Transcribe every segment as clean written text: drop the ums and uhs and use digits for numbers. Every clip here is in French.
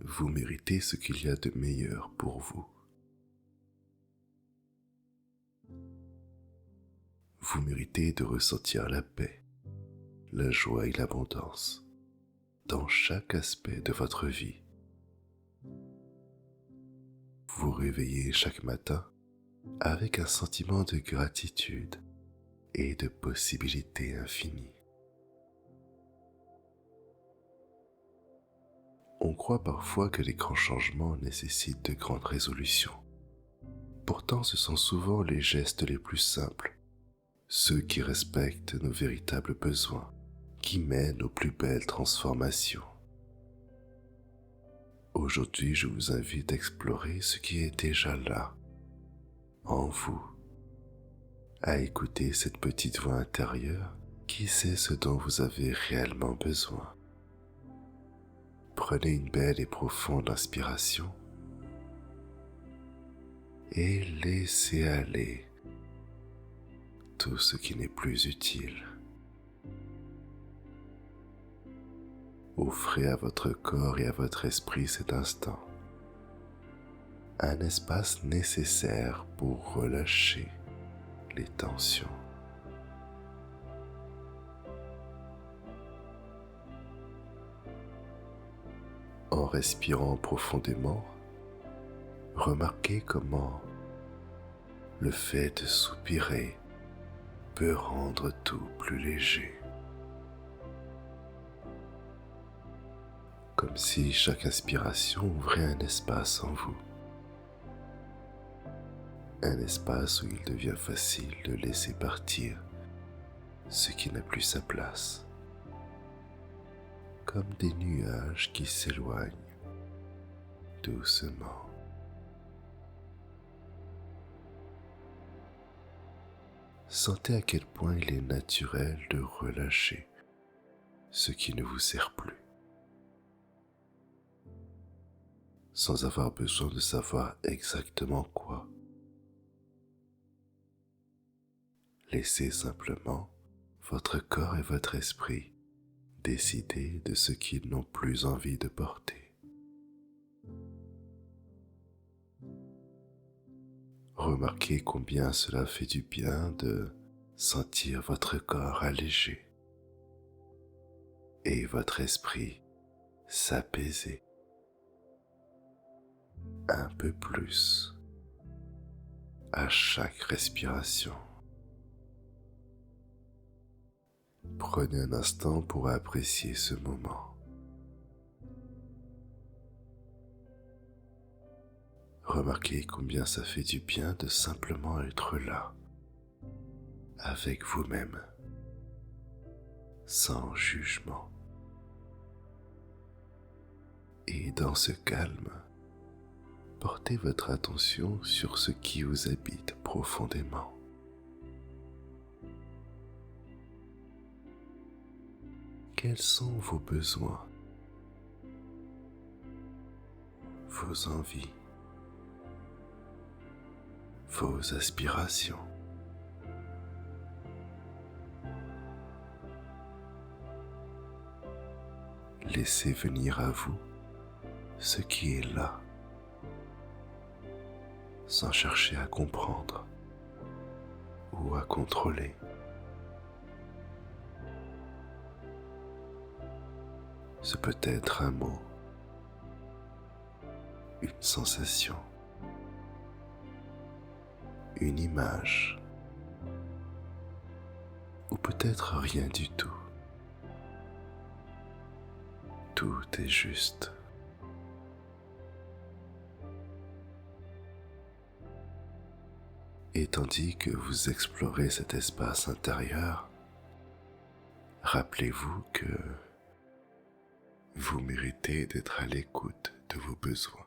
Vous méritez ce qu'il y a de meilleur pour vous. Vous méritez de ressentir la paix, la joie et l'abondance dans chaque aspect de votre vie. Vous réveillez chaque matin avec un sentiment de gratitude et de possibilités infinies. On croit parfois que les grands changements nécessitent de grandes résolutions. Pourtant, ce sont souvent les gestes les plus simples, ceux qui respectent nos véritables besoins, qui mènent aux plus belles transformations. Aujourd'hui, je vous invite à explorer ce qui est déjà là, en vous, à écouter cette petite voix intérieure qui sait ce dont vous avez réellement besoin. Prenez une belle et profonde inspiration et laissez aller tout ce qui n'est plus utile. Offrez à votre corps et à votre esprit cet instant, un espace nécessaire pour relâcher les tensions. En respirant profondément, remarquez comment le fait de soupirer peut rendre tout plus léger. Comme si chaque inspiration ouvrait un espace en vous. Un espace où il devient facile de laisser partir ce qui n'a plus sa place. Comme des nuages qui s'éloignent doucement. Sentez à quel point il est naturel de relâcher ce qui ne vous sert plus, sans avoir besoin de savoir exactement quoi. Laissez simplement votre corps et votre esprit décider de ce qu'ils n'ont plus envie de porter. Remarquez combien cela fait du bien de sentir votre corps allégé et votre esprit s'apaiser un peu plus à chaque respiration. Prenez un instant pour apprécier ce moment. Remarquez combien ça fait du bien de simplement être là, avec vous-même, sans jugement. Et dans ce calme, portez votre attention sur ce qui vous habite profondément. Quels sont vos besoins, vos envies, vos aspirations? Laissez venir à vous ce qui est là, sans chercher à comprendre ou à contrôler. Ce peut être un mot, une sensation, une image, ou peut-être rien du tout. Tout est juste. Et tandis que vous explorez cet espace intérieur, rappelez-vous que vous méritez d'être à l'écoute de vos besoins.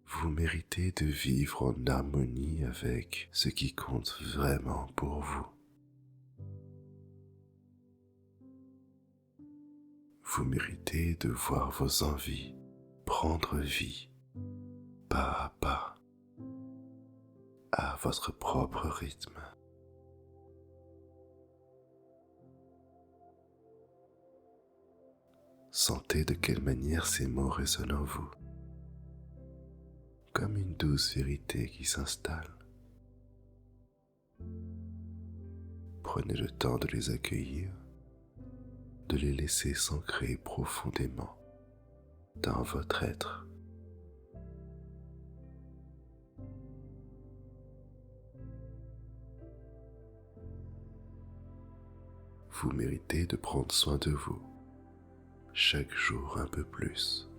Vous méritez de vivre en harmonie avec ce qui compte vraiment pour vous. Vous méritez de voir vos envies prendre vie, pas à pas, à votre propre rythme. Sentez de quelle manière ces mots résonnent en vous, comme une douce vérité qui s'installe. Prenez le temps de les accueillir, de les laisser s'ancrer profondément dans votre être. Vous méritez de prendre soin de vous, chaque jour un peu plus.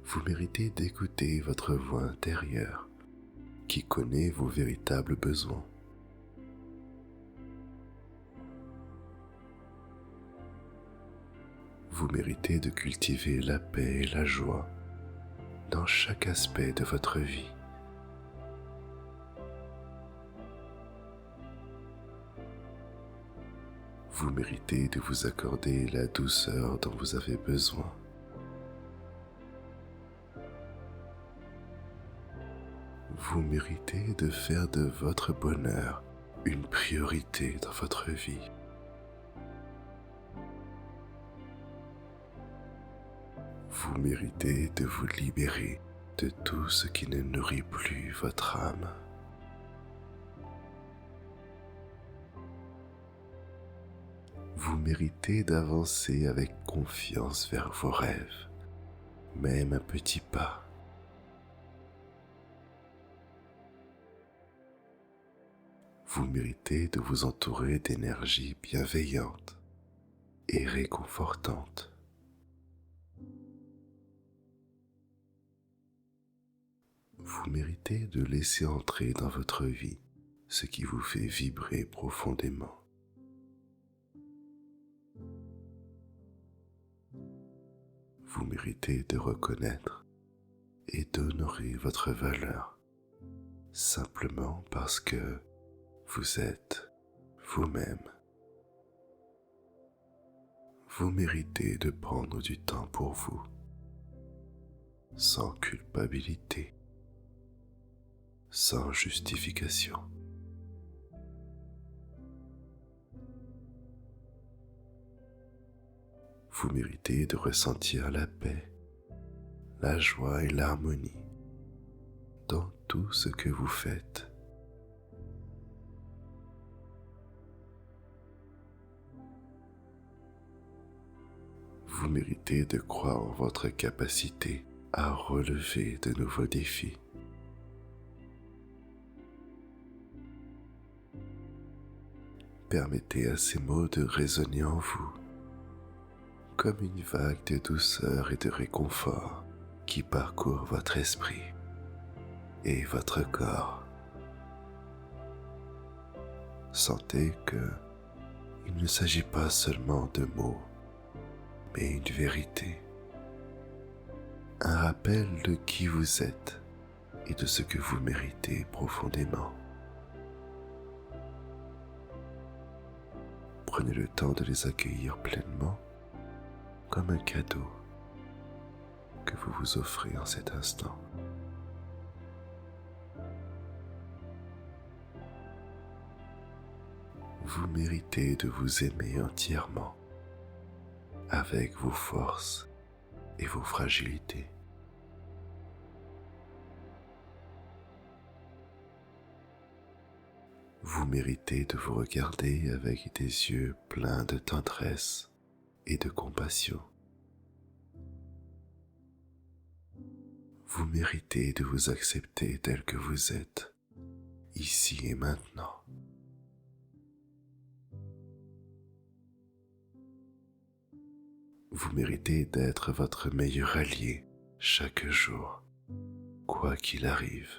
Vous méritez d'écouter votre voix intérieure qui connaît vos véritables besoins. Vous méritez de cultiver la paix et la joie dans chaque aspect de votre vie. Vous méritez de vous accorder la douceur dont vous avez besoin. Vous méritez de faire de votre bonheur une priorité dans votre vie. Vous méritez de vous libérer de tout ce qui ne nourrit plus votre âme. Vous méritez d'avancer avec confiance vers vos rêves, même un petit pas. Vous méritez de vous entourer d'énergie bienveillante et réconfortante. Vous méritez de laisser entrer dans votre vie ce qui vous fait vibrer profondément. Vous méritez de reconnaître et d'honorer votre valeur simplement parce que vous êtes vous-même. Vous méritez de prendre du temps pour vous, sans culpabilité, sans justification. Vous méritez de ressentir la paix, la joie et l'harmonie dans tout ce que vous faites. Vous méritez de croire en votre capacité à relever de nouveaux défis. Permettez à ces mots de résonner en vous, comme une vague de douceur et de réconfort qui parcourt votre esprit et votre corps. Sentez qu'il ne s'agit pas seulement de mots, mais une vérité, un rappel de qui vous êtes et de ce que vous méritez profondément. Prenez le temps de les accueillir pleinement comme un cadeau que vous vous offrez en cet instant. Vous méritez de vous aimer entièrement, avec vos forces et vos fragilités. Vous méritez de vous regarder avec des yeux pleins de tendresse et de compassion. Vous méritez de vous accepter tel que vous êtes, ici et maintenant. Vous méritez d'être votre meilleur allié chaque jour, quoi qu'il arrive.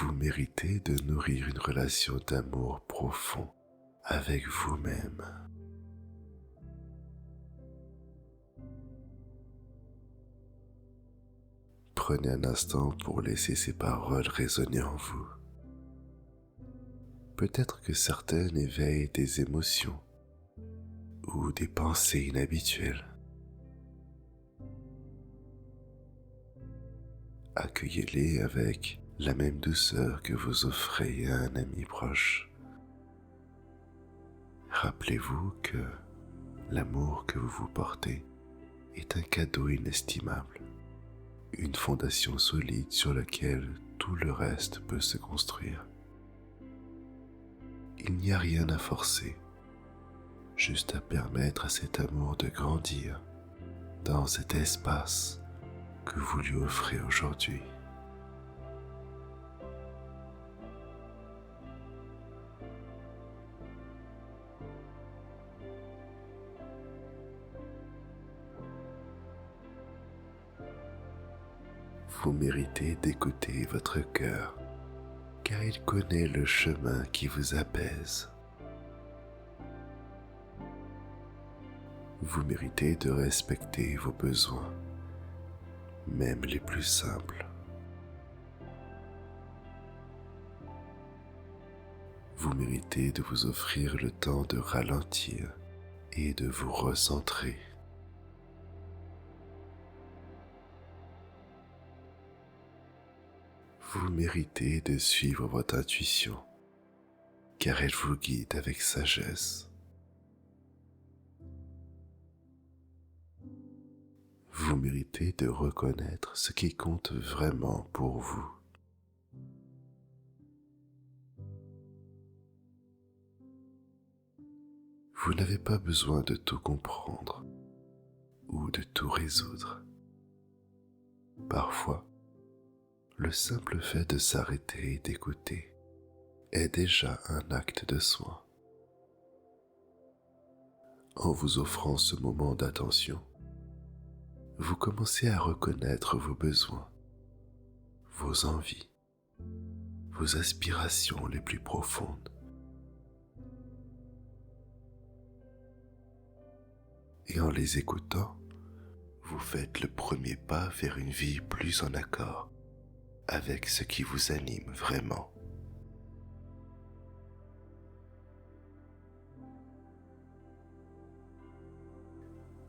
Vous méritez de nourrir une relation d'amour profond avec vous-même. Prenez un instant pour laisser ces paroles résonner en vous. Peut-être que certaines éveillent des émotions ou des pensées inhabituelles. Accueillez-les avec la même douceur que vous offrez à un ami proche. Rappelez-vous que l'amour que vous vous portez est un cadeau inestimable, une fondation solide sur laquelle tout le reste peut se construire. Il n'y a rien à forcer, juste à permettre à cet amour de grandir dans cet espace que vous lui offrez aujourd'hui. Vous méritez d'écouter votre cœur, car il connaît le chemin qui vous apaise. Vous méritez de respecter vos besoins, même les plus simples. Vous méritez de vous offrir le temps de ralentir et de vous recentrer. Vous méritez de suivre votre intuition, car elle vous guide avec sagesse. Vous méritez de reconnaître ce qui compte vraiment pour vous. Vous n'avez pas besoin de tout comprendre ou de tout résoudre. Parfois, le simple fait de s'arrêter et d'écouter est déjà un acte de soin. En vous offrant ce moment d'attention, vous commencez à reconnaître vos besoins, vos envies, vos aspirations les plus profondes. Et en les écoutant, vous faites le premier pas vers une vie plus en accord avec ce qui vous anime vraiment.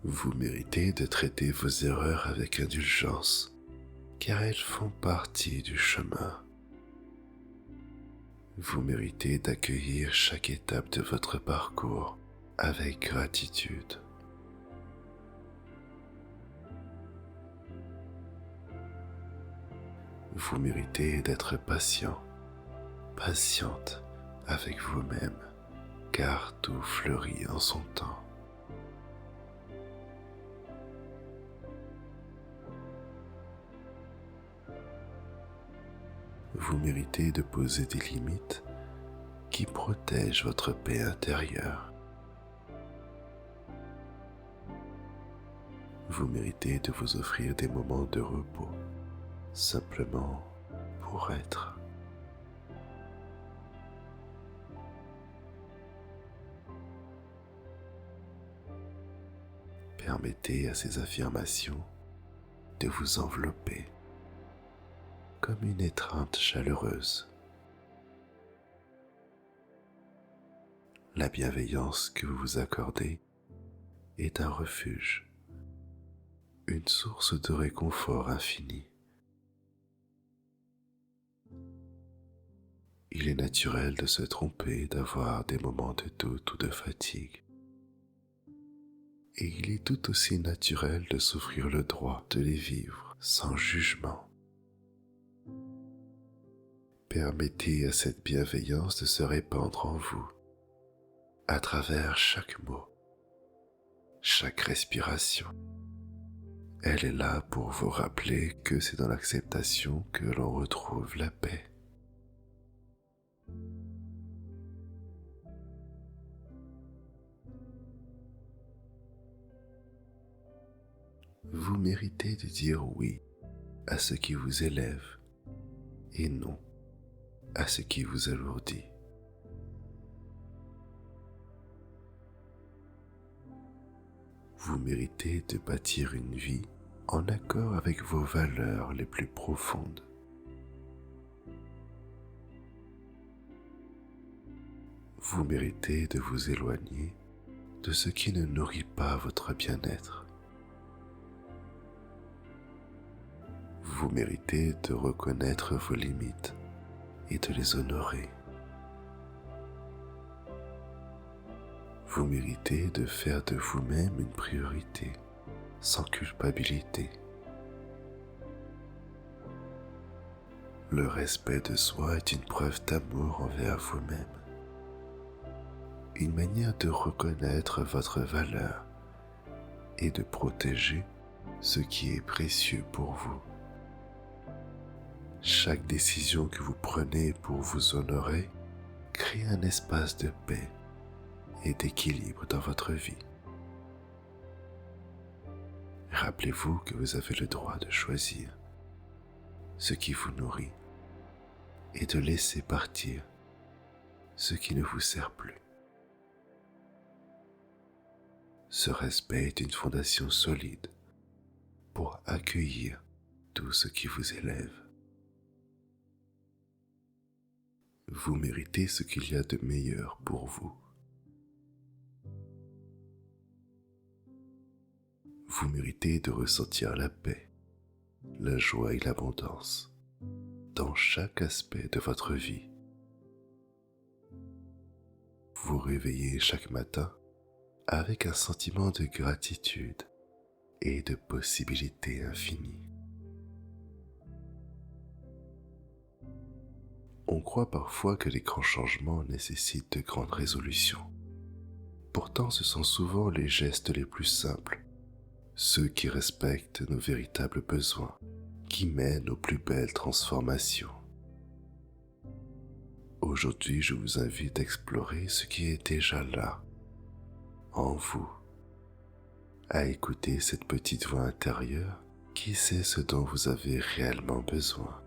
Vous méritez de traiter vos erreurs avec indulgence, car elles font partie du chemin. Vous méritez d'accueillir chaque étape de votre parcours avec gratitude. Vous méritez d'être patient, patiente avec vous-même, car tout fleurit en son temps. Vous méritez de poser des limites qui protègent votre paix intérieure. Vous méritez de vous offrir des moments de repos, simplement pour être. Permettez à ces affirmations de vous envelopper comme une étreinte chaleureuse. La bienveillance que vous vous accordez est un refuge, une source de réconfort infini. Il est naturel de se tromper, d'avoir des moments de doute ou de fatigue. Et il est tout aussi naturel de s'offrir le droit de les vivre sans jugement. Permettez à cette bienveillance de se répandre en vous, à travers chaque mot, chaque respiration. Elle est là pour vous rappeler que c'est dans l'acceptation que l'on retrouve la paix. Vous méritez de dire oui à ce qui vous élève et non à ce qui vous alourdit. Vous méritez de bâtir une vie en accord avec vos valeurs les plus profondes. Vous méritez de vous éloigner de ce qui ne nourrit pas votre bien-être. Vous méritez de reconnaître vos limites et de les honorer. Vous méritez de faire de vous-même une priorité, sans culpabilité. Le respect de soi est une preuve d'amour envers vous-même, une manière de reconnaître votre valeur et de protéger ce qui est précieux pour vous. Chaque décision que vous prenez pour vous honorer crée un espace de paix et d'équilibre dans votre vie. Rappelez-vous que vous avez le droit de choisir ce qui vous nourrit et de laisser partir ce qui ne vous sert plus. Ce respect est une fondation solide pour accueillir tout ce qui vous élève. Vous méritez ce qu'il y a de meilleur pour vous. Vous méritez de ressentir la paix, la joie et l'abondance dans chaque aspect de votre vie. Vous réveillez chaque matin avec un sentiment de gratitude et de possibilités infinies. On croit parfois que les grands changements nécessitent de grandes résolutions. Pourtant, ce sont souvent les gestes les plus simples, ceux qui respectent nos véritables besoins, qui mènent aux plus belles transformations. Aujourd'hui, je vous invite à explorer ce qui est déjà là, en vous, à écouter cette petite voix intérieure qui sait ce dont vous avez réellement besoin.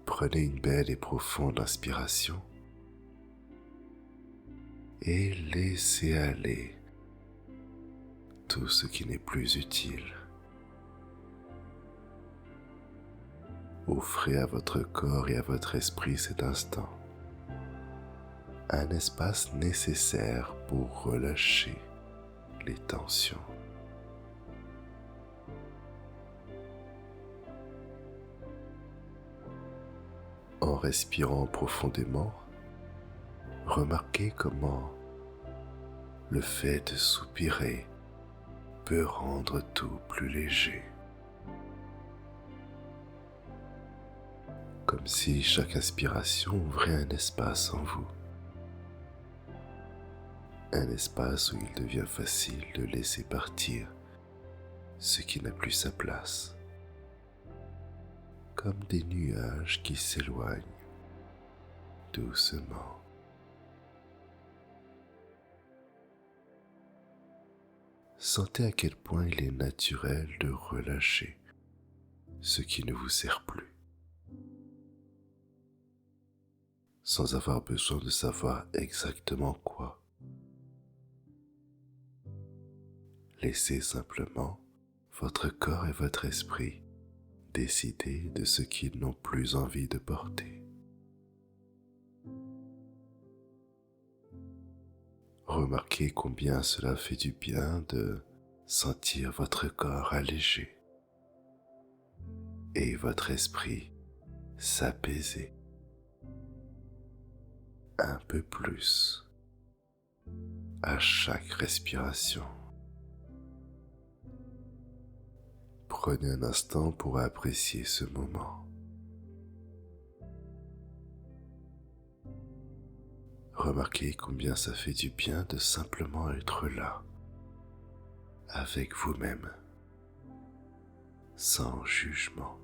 Prenez une belle et profonde inspiration et laissez aller tout ce qui n'est plus utile. Offrez à votre corps et à votre esprit cet instant, un espace nécessaire pour relâcher les tensions. En respirant profondément, remarquez comment le fait de soupirer peut rendre tout plus léger. Comme si chaque inspiration ouvrait un espace en vous. Un espace où il devient facile de laisser partir ce qui n'a plus sa place. Comme des nuages qui s'éloignent doucement. Sentez à quel point il est naturel de relâcher ce qui ne vous sert plus, sans avoir besoin de savoir exactement quoi. Laissez simplement votre corps et votre esprit décider de ce qu'ils n'ont plus envie de porter. Remarquez combien cela fait du bien de sentir votre corps allégé et votre esprit s'apaiser un peu plus à chaque respiration. Prenez un instant pour apprécier ce moment. Remarquez combien ça fait du bien de simplement être là, avec vous-même, sans jugement.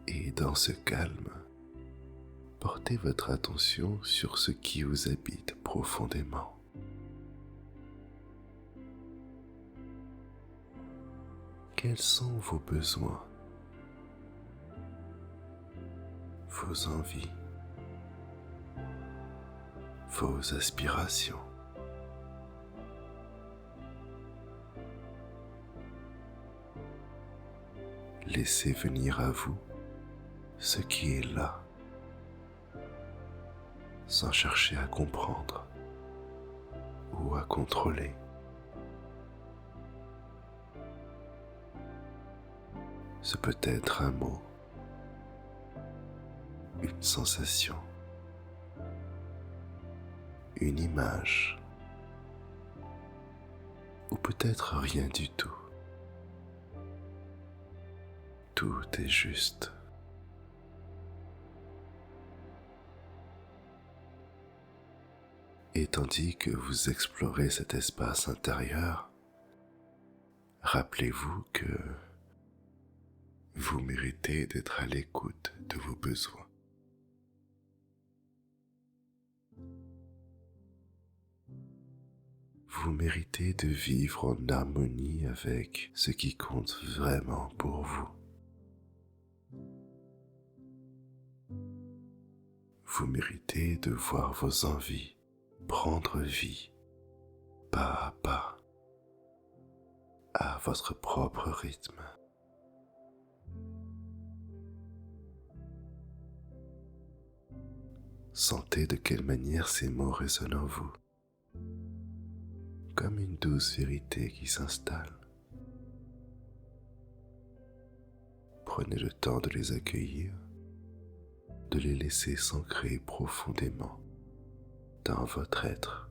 Et dans ce calme, portez votre attention sur ce qui vous habite profondément. Quels sont vos besoins, vos envies, vos aspirations? Laissez venir à vous ce qui est là, sans chercher à comprendre ou à contrôler. Ce peut être un mot, une sensation, une image, ou peut-être rien du tout. Tout est juste. Et tandis que vous explorez cet espace intérieur, rappelez-vous que vous méritez d'être à l'écoute de vos besoins. Vous méritez de vivre en harmonie avec ce qui compte vraiment pour vous. Vous méritez de voir vos envies prendre vie, pas à pas, à votre propre rythme. Sentez de quelle manière ces mots résonnent en vous, comme une douce vérité qui s'installe. Prenez le temps de les accueillir, de les laisser s'ancrer profondément dans votre être.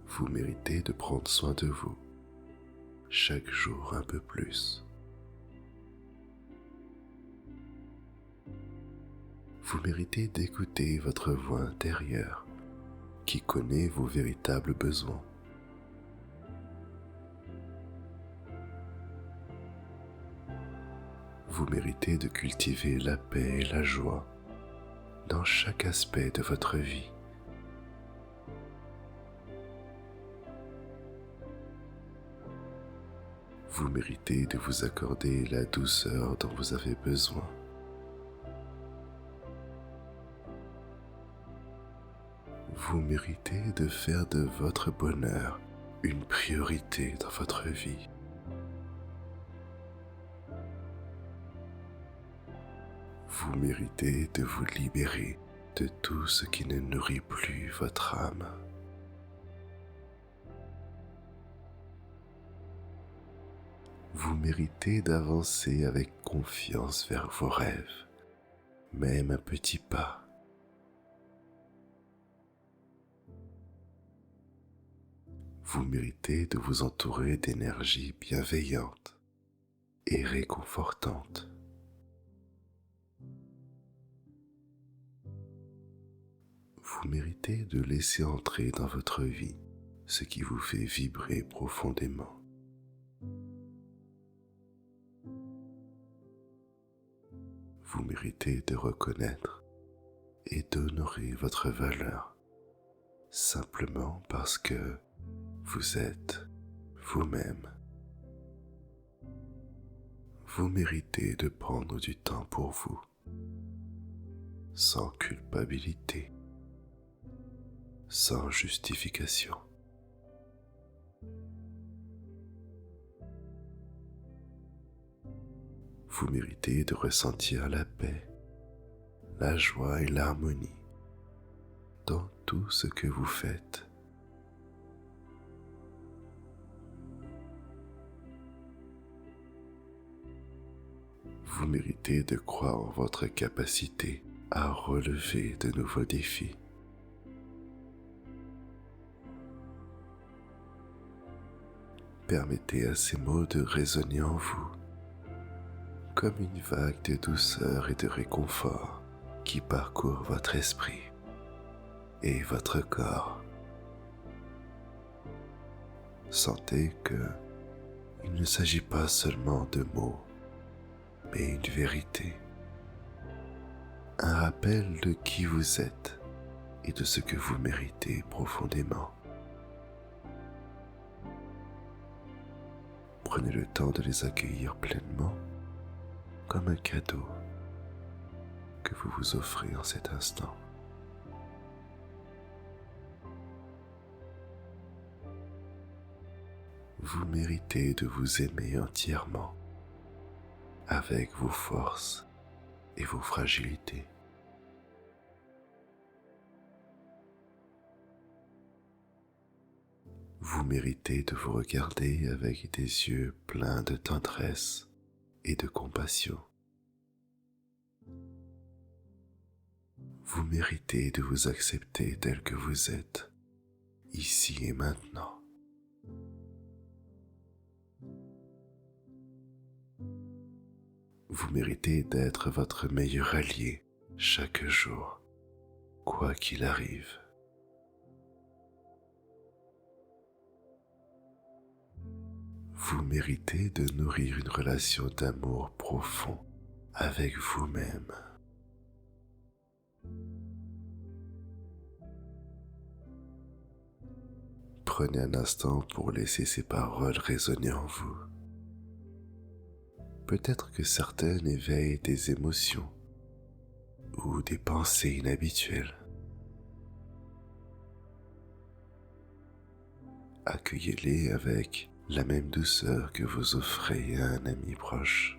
Vous méritez de prendre soin de vous, chaque jour un peu plus. Vous méritez d'écouter votre voix intérieure qui connaît vos véritables besoins. Vous méritez de cultiver la paix et la joie dans chaque aspect de votre vie. Vous méritez de vous accorder la douceur dont vous avez besoin. Vous méritez de faire de votre bonheur une priorité dans votre vie. Vous méritez de vous libérer de tout ce qui ne nourrit plus votre âme. Vous méritez d'avancer avec confiance vers vos rêves, même un petit pas. Vous méritez de vous entourer d'énergie bienveillante et réconfortante. Vous méritez de laisser entrer dans votre vie ce qui vous fait vibrer profondément. Vous méritez de reconnaître et d'honorer votre valeur simplement parce que vous êtes vous-même. Vous méritez de prendre du temps pour vous, sans culpabilité, sans justification. Vous méritez de ressentir la paix, la joie et l'harmonie dans tout ce que vous faites. Vous méritez de croire en votre capacité à relever de nouveaux défis. Permettez à ces mots de résonner en vous comme une vague de douceur et de réconfort qui parcourt votre esprit et votre corps. Sentez que il ne s'agit pas seulement de mots, mais une vérité, un rappel de qui vous êtes et de ce que vous méritez profondément. Prenez le temps de les accueillir pleinement comme un cadeau que vous vous offrez en cet instant. Vous méritez de vous aimer entièrement, avec vos forces et vos fragilités. Vous méritez de vous regarder avec des yeux pleins de tendresse et de compassion. Vous méritez de vous accepter tel que vous êtes, ici et maintenant. Vous méritez d'être votre meilleur allié chaque jour, quoi qu'il arrive. Vous méritez de nourrir une relation d'amour profond avec vous-même. Prenez un instant pour laisser ces paroles résonner en vous. Peut-être que certaines éveillent des émotions ou des pensées inhabituelles. Accueillez-les avec la même douceur que vous offrez à un ami proche.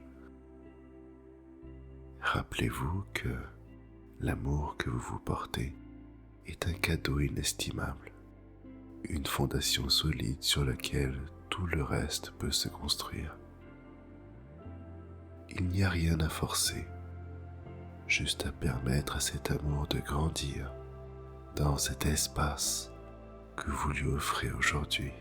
Rappelez-vous que l'amour que vous vous portez est un cadeau inestimable, une fondation solide sur laquelle tout le reste peut se construire. Il n'y a rien à forcer, juste à permettre à cet amour de grandir dans cet espace que vous lui offrez aujourd'hui.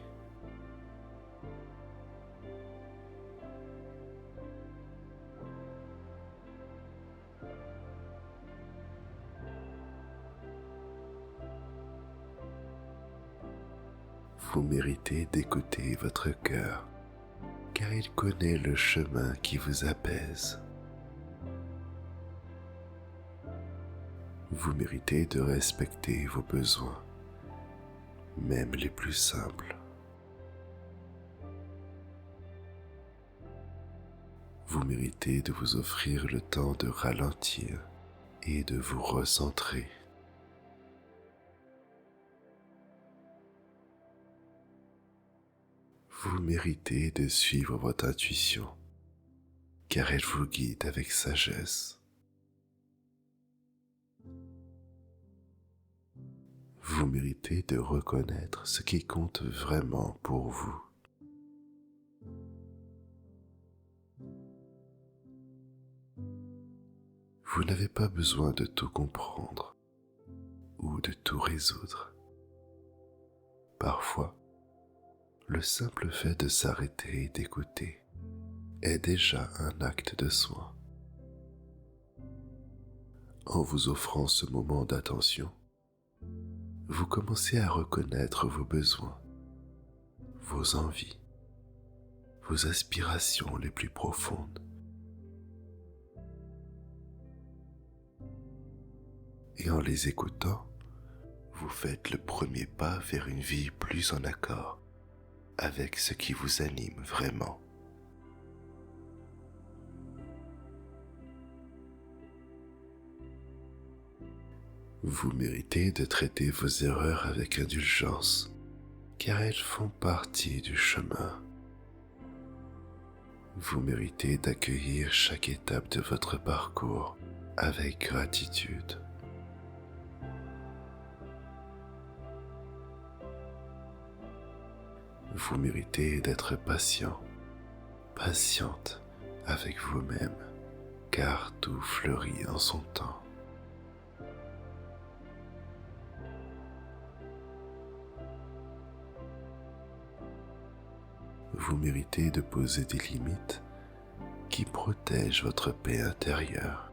Vous méritez d'écouter votre cœur, car il connaît le chemin qui vous apaise. Vous méritez de respecter vos besoins, même les plus simples. Vous méritez de vous offrir le temps de ralentir et de vous recentrer. Vous méritez de suivre votre intuition, car elle vous guide avec sagesse. Vous méritez de reconnaître ce qui compte vraiment pour vous. Vous n'avez pas besoin de tout comprendre ou de tout résoudre. Parfois, le simple fait de s'arrêter et d'écouter est déjà un acte de soin. En vous offrant ce moment d'attention, vous commencez à reconnaître vos besoins, vos envies, vos aspirations les plus profondes. Et en les écoutant, vous faites le premier pas vers une vie plus en accord avec ce qui vous anime vraiment. Vous méritez de traiter vos erreurs avec indulgence, car elles font partie du chemin. Vous méritez d'accueillir chaque étape de votre parcours avec gratitude. Vous méritez d'être patient, patiente avec vous-même, car tout fleurit en son temps. Vous méritez de poser des limites qui protègent votre paix intérieure.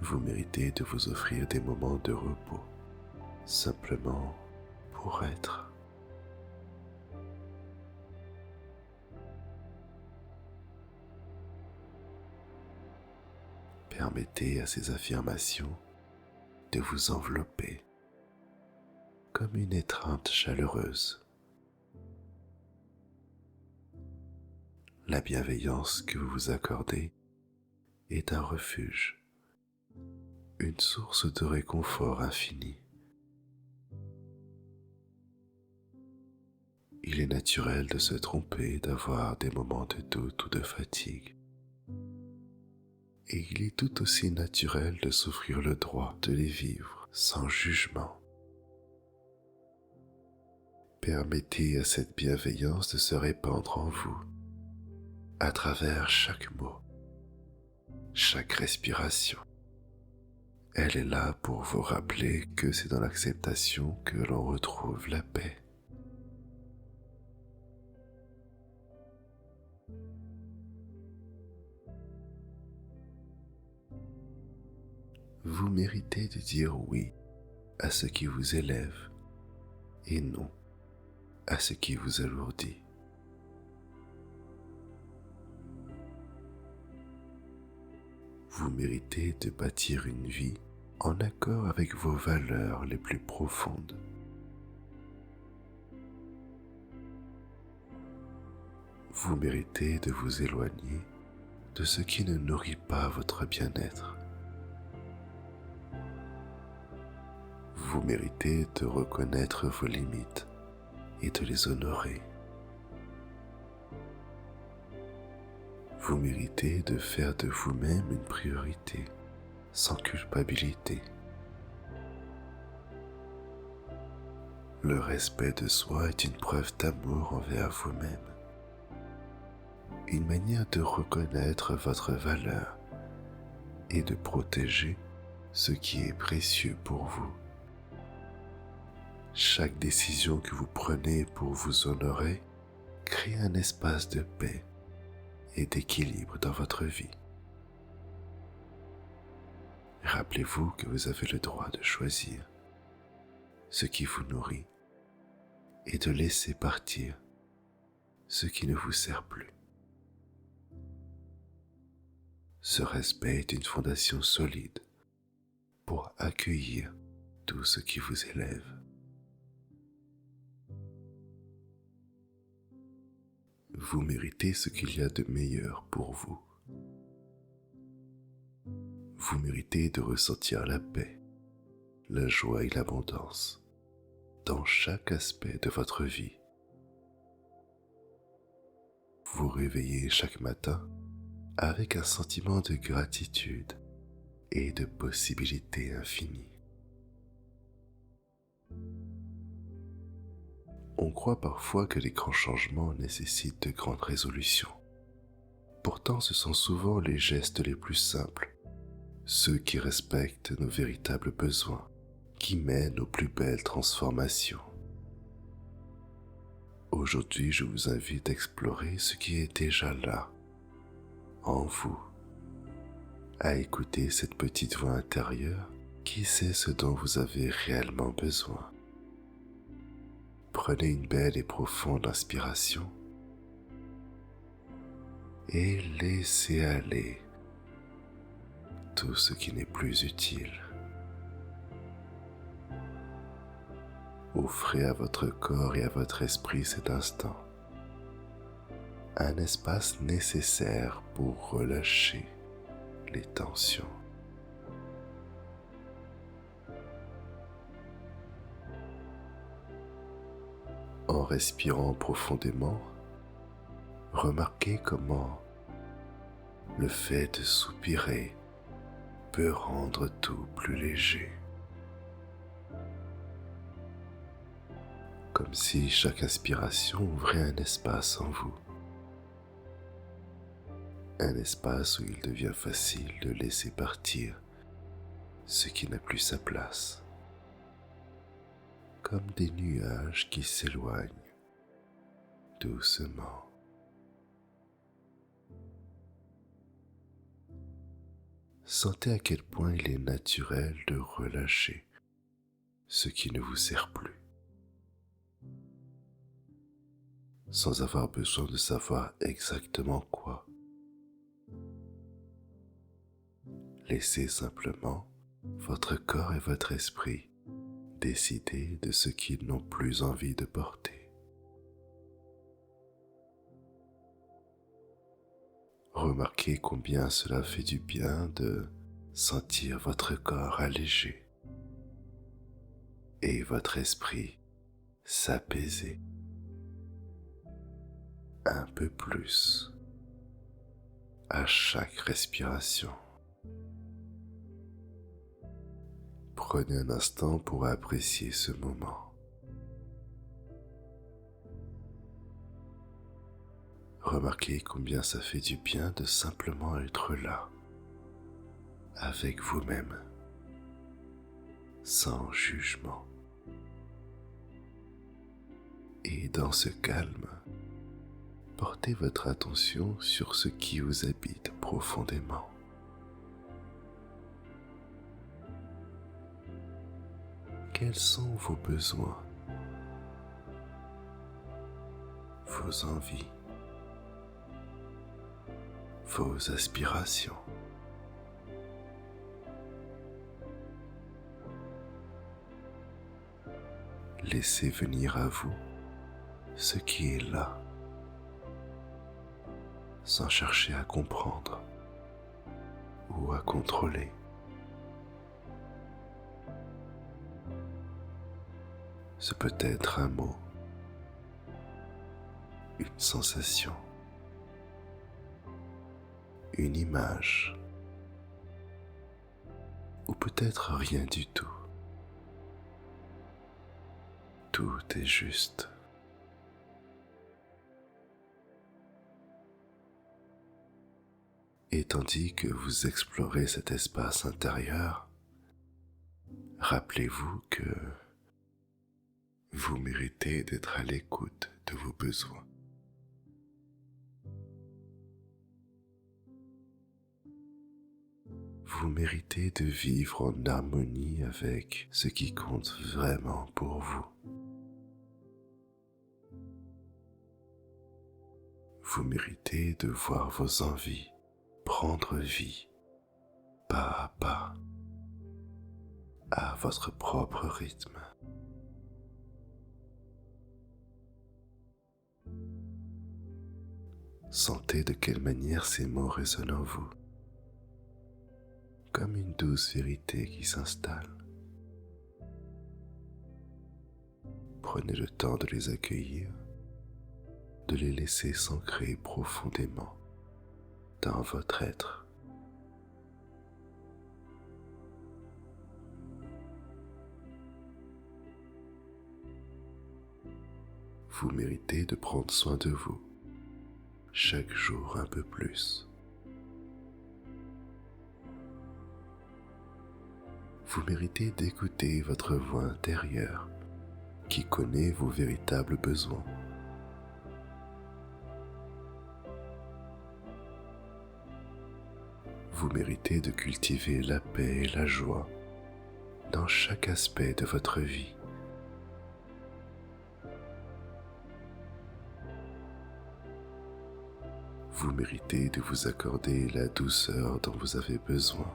Vous méritez de vous offrir des moments de repos, simplement pour être. Permettez à ces affirmations de vous envelopper comme une étreinte chaleureuse. La bienveillance que vous vous accordez est un refuge, une source de réconfort infini. Il est naturel de se tromper, d'avoir des moments de doute ou de fatigue. Et il est tout aussi naturel de s'offrir le droit de les vivre sans jugement. Permettez à cette bienveillance de se répandre en vous, à travers chaque mot, chaque respiration. Elle est là pour vous rappeler que c'est dans l'acceptation que l'on retrouve la paix. Vous méritez de dire oui à ce qui vous élève et non à ce qui vous alourdit. Vous méritez de bâtir une vie en accord avec vos valeurs les plus profondes. Vous méritez de vous éloigner de ce qui ne nourrit pas votre bien-être. Vous méritez de reconnaître vos limites et de les honorer. Vous méritez de faire de vous-même une priorité, sans culpabilité. Le respect de soi est une preuve d'amour envers vous-même, une manière de reconnaître votre valeur et de protéger ce qui est précieux pour vous. Chaque décision que vous prenez pour vous honorer crée un espace de paix et d'équilibre dans votre vie. Rappelez-vous que vous avez le droit de choisir ce qui vous nourrit et de laisser partir ce qui ne vous sert plus. Ce respect est une fondation solide pour accueillir tout ce qui vous élève. Vous méritez ce qu'il y a de meilleur pour vous. Vous méritez de ressentir la paix, la joie et l'abondance dans chaque aspect de votre vie. Vous réveillez chaque matin avec un sentiment de gratitude et de possibilités infinies. On croit parfois que les grands changements nécessitent de grandes résolutions. Pourtant, ce sont souvent les gestes les plus simples, ceux qui respectent nos véritables besoins, qui mènent aux plus belles transformations. Aujourd'hui, je vous invite à explorer ce qui est déjà là, en vous, à écouter cette petite voix intérieure qui sait ce dont vous avez réellement besoin. Prenez une belle et profonde inspiration et laissez aller tout ce qui n'est plus utile. Offrez à votre corps et à votre esprit cet instant, un espace nécessaire pour relâcher les tensions. En respirant profondément, remarquez comment le fait de soupirer peut rendre tout plus léger. Comme si chaque inspiration ouvrait un espace en vous. Un espace où il devient facile de laisser partir ce qui n'a plus sa place. Comme des nuages qui s'éloignent doucement. Sentez à quel point il est naturel de relâcher ce qui ne vous sert plus, sans avoir besoin de savoir exactement quoi. Laissez simplement votre corps et votre esprit décider de ce qu'ils n'ont plus envie de porter. Remarquez combien cela fait du bien de sentir votre corps allégé et votre esprit s'apaiser un peu plus à chaque respiration. Prenez un instant pour apprécier ce moment. Remarquez combien ça fait du bien de simplement être là, avec vous-même, sans jugement. Et dans ce calme, portez votre attention sur ce qui vous habite profondément. Quels sont vos besoins, vos envies, vos aspirations? Laissez venir à vous ce qui est là, sans chercher à comprendre ou à contrôler. Ce peut être un mot, une sensation, une image, ou peut-être rien du tout. Tout est juste. Et tandis que vous explorez cet espace intérieur, rappelez-vous que vous méritez d'être à l'écoute de vos besoins. Vous méritez de vivre en harmonie avec ce qui compte vraiment pour vous. Vous méritez de voir vos envies prendre vie, pas à pas, à votre propre rythme. Sentez de quelle manière ces mots résonnent en vous, comme une douce vérité qui s'installe. Prenez le temps de les accueillir, de les laisser s'ancrer profondément dans votre être. Vous méritez de prendre soin de vous, chaque jour un peu plus. Vous méritez d'écouter votre voix intérieure qui connaît vos véritables besoins. Vous méritez de cultiver la paix et la joie dans chaque aspect de votre vie. Vous méritez de vous accorder la douceur dont vous avez besoin.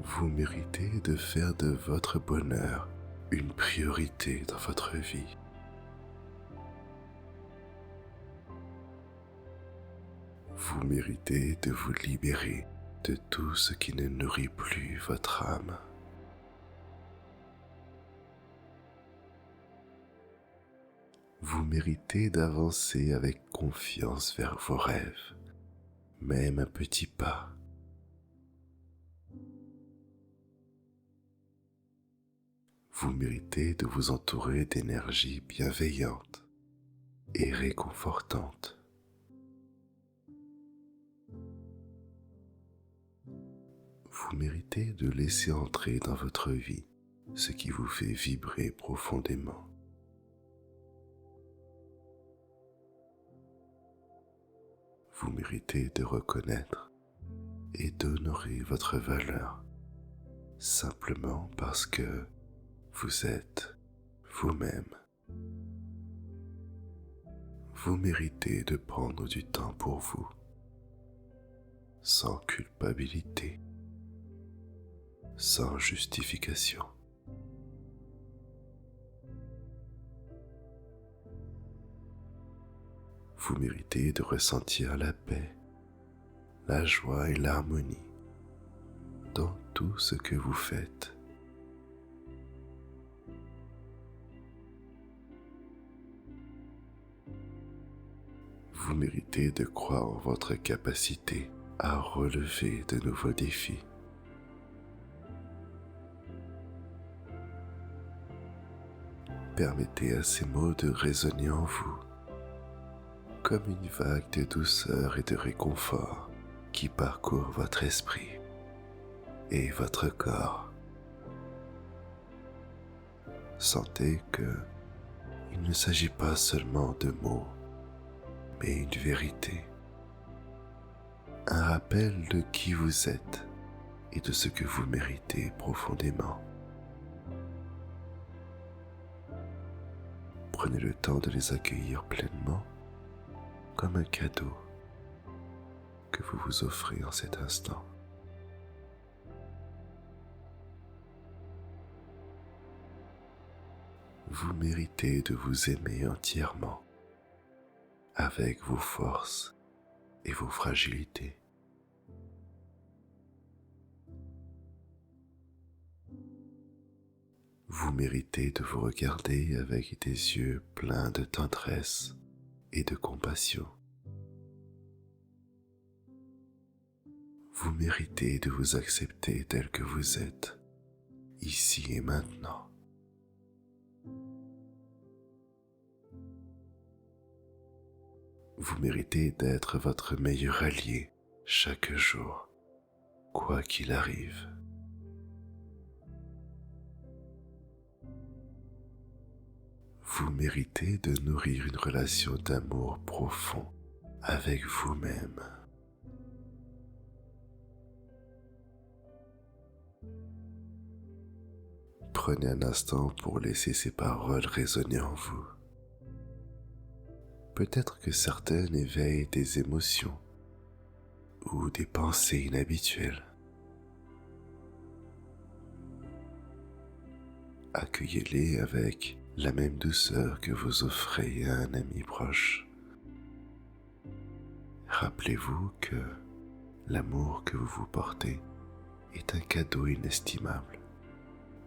Vous méritez de faire de votre bonheur une priorité dans votre vie. Vous méritez de vous libérer de tout ce qui ne nourrit plus votre âme. Vous méritez d'avancer avec confiance vers vos rêves, même un petit pas. Vous méritez de vous entourer d'énergie bienveillante et réconfortante. Vous méritez de laisser entrer dans votre vie ce qui vous fait vibrer profondément. Vous méritez de reconnaître et d'honorer votre valeur simplement parce que vous êtes vous-même. Vous méritez de prendre du temps pour vous, sans culpabilité, sans justification. Vous méritez de ressentir la paix, la joie et l'harmonie dans tout ce que vous faites. Vous méritez de croire en votre capacité à relever de nouveaux défis. permettez à ces mots de résonner en vous comme une vague de douceur et de réconfort qui parcourt votre esprit et votre corps. Sentez que il ne s'agit pas seulement de mots, mais une vérité, un rappel de qui vous êtes et de ce que vous méritez profondément. Prenez le temps de les accueillir pleinement comme un cadeau que vous vous offrez en cet instant. Vous méritez de vous aimer entièrement, avec vos forces et vos fragilités. Vous méritez de vous regarder avec des yeux pleins de tendresse et de compassion. Vous méritez de vous accepter tel que vous êtes, ici et maintenant. Vous méritez d'être votre meilleur allié chaque jour, quoi qu'il arrive. Vous méritez de nourrir une relation d'amour profond avec vous-même. Prenez un instant pour laisser ces paroles résonner en vous. Peut-être que certaines éveillent des émotions ou des pensées inhabituelles. Accueillez-les avec la même douceur que vous offrez à un ami proche. Rappelez-vous que l'amour que vous vous portez est un cadeau inestimable,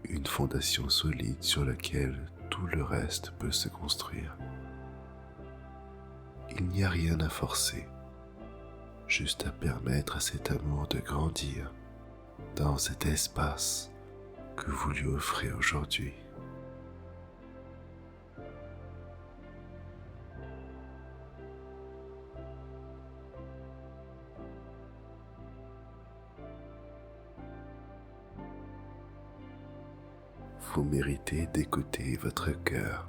une fondation solide sur laquelle tout le reste peut se construire. Il n'y a rien à forcer, juste à permettre à cet amour de grandir dans cet espace que vous lui offrez aujourd'hui. Vous méritez d'écouter votre cœur,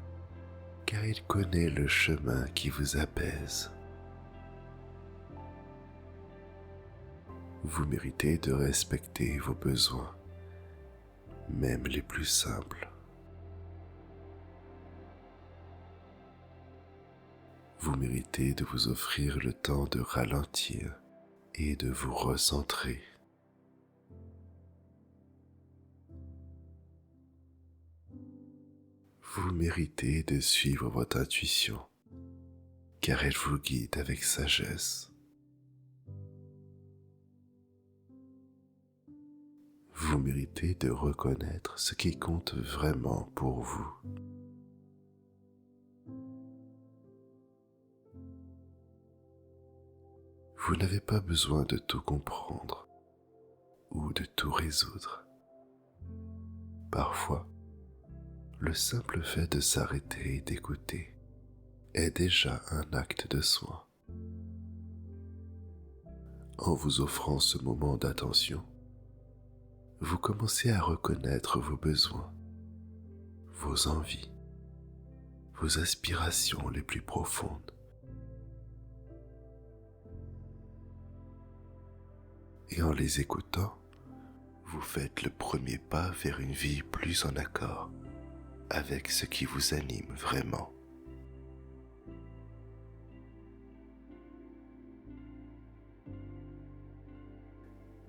car il connaît le chemin qui vous apaise. Vous méritez de respecter vos besoins, même les plus simples. Vous méritez de vous offrir le temps de ralentir et de vous recentrer. Vous méritez de suivre votre intuition, car elle vous guide avec sagesse. Vous méritez de reconnaître ce qui compte vraiment pour vous. Vous n'avez pas besoin de tout comprendre ou de tout résoudre. Parfois, le simple fait de s'arrêter et d'écouter est déjà un acte de soin. En vous offrant ce moment d'attention, vous commencez à reconnaître vos besoins, vos envies, vos aspirations les plus profondes. Et en les écoutant, vous faites le premier pas vers une vie plus en accord avec ce qui vous anime vraiment.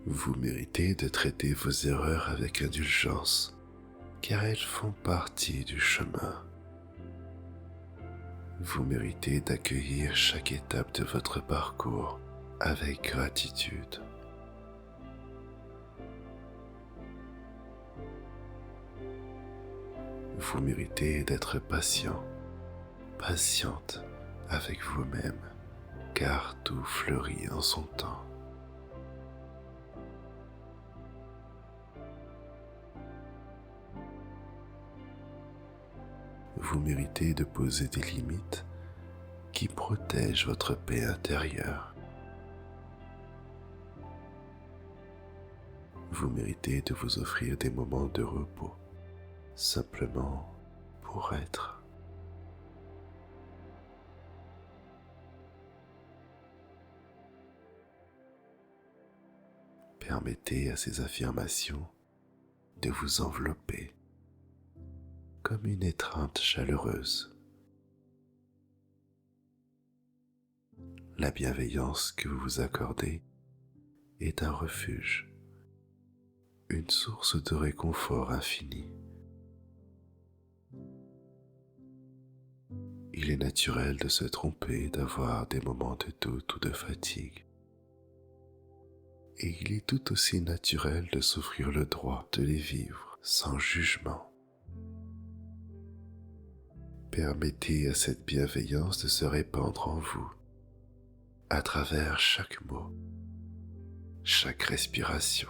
Vous méritez de traiter vos erreurs avec indulgence, car elles font partie du chemin. Vous méritez d'accueillir chaque étape de votre parcours avec gratitude. Vous méritez d'être patient, patiente avec vous-même, car tout fleurit en son temps. Vous méritez de poser des limites qui protègent votre paix intérieure. Vous méritez de vous offrir des moments de repos, simplement pour être. Permettez à ces affirmations de vous envelopper comme une étreinte chaleureuse. La bienveillance que vous vous accordez est un refuge, une source de réconfort infini. Il est naturel de se tromper, d'avoir des moments de doute ou de fatigue. Et il est tout aussi naturel de s'offrir le droit de les vivre sans jugement. Permettez à cette bienveillance de se répandre en vous, à travers chaque mot, chaque respiration.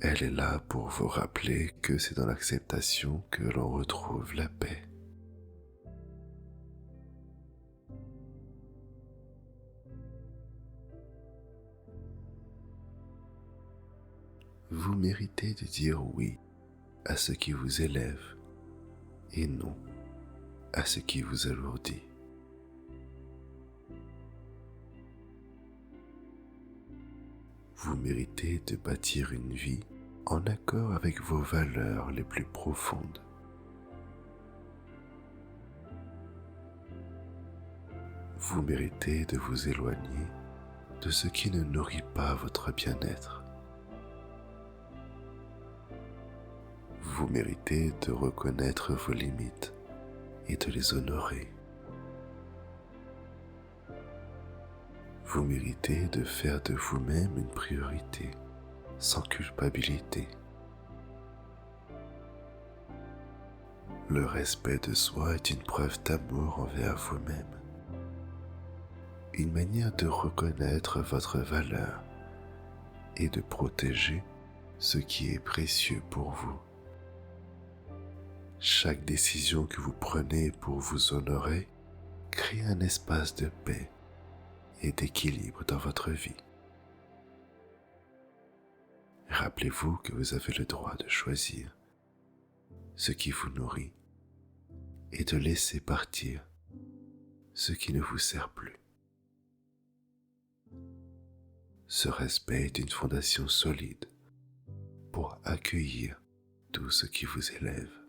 Elle est là pour vous rappeler que c'est dans l'acceptation que l'on retrouve la paix. Vous méritez de dire oui à ce qui vous élève et non à ce qui vous alourdit. Vous méritez de bâtir une vie en accord avec vos valeurs les plus profondes. Vous méritez de vous éloigner de ce qui ne nourrit pas votre bien-être. Vous méritez de reconnaître vos limites et de les honorer. Vous méritez de faire de vous-même une priorité, sans culpabilité. Le respect de soi est une preuve d'amour envers vous-même, une manière de reconnaître votre valeur et de protéger ce qui est précieux pour vous. Chaque décision que vous prenez pour vous honorer crée un espace de paix et d'équilibre dans votre vie. Rappelez-vous que vous avez le droit de choisir ce qui vous nourrit et de laisser partir ce qui ne vous sert plus. Ce respect est une fondation solide pour accueillir tout ce qui vous élève.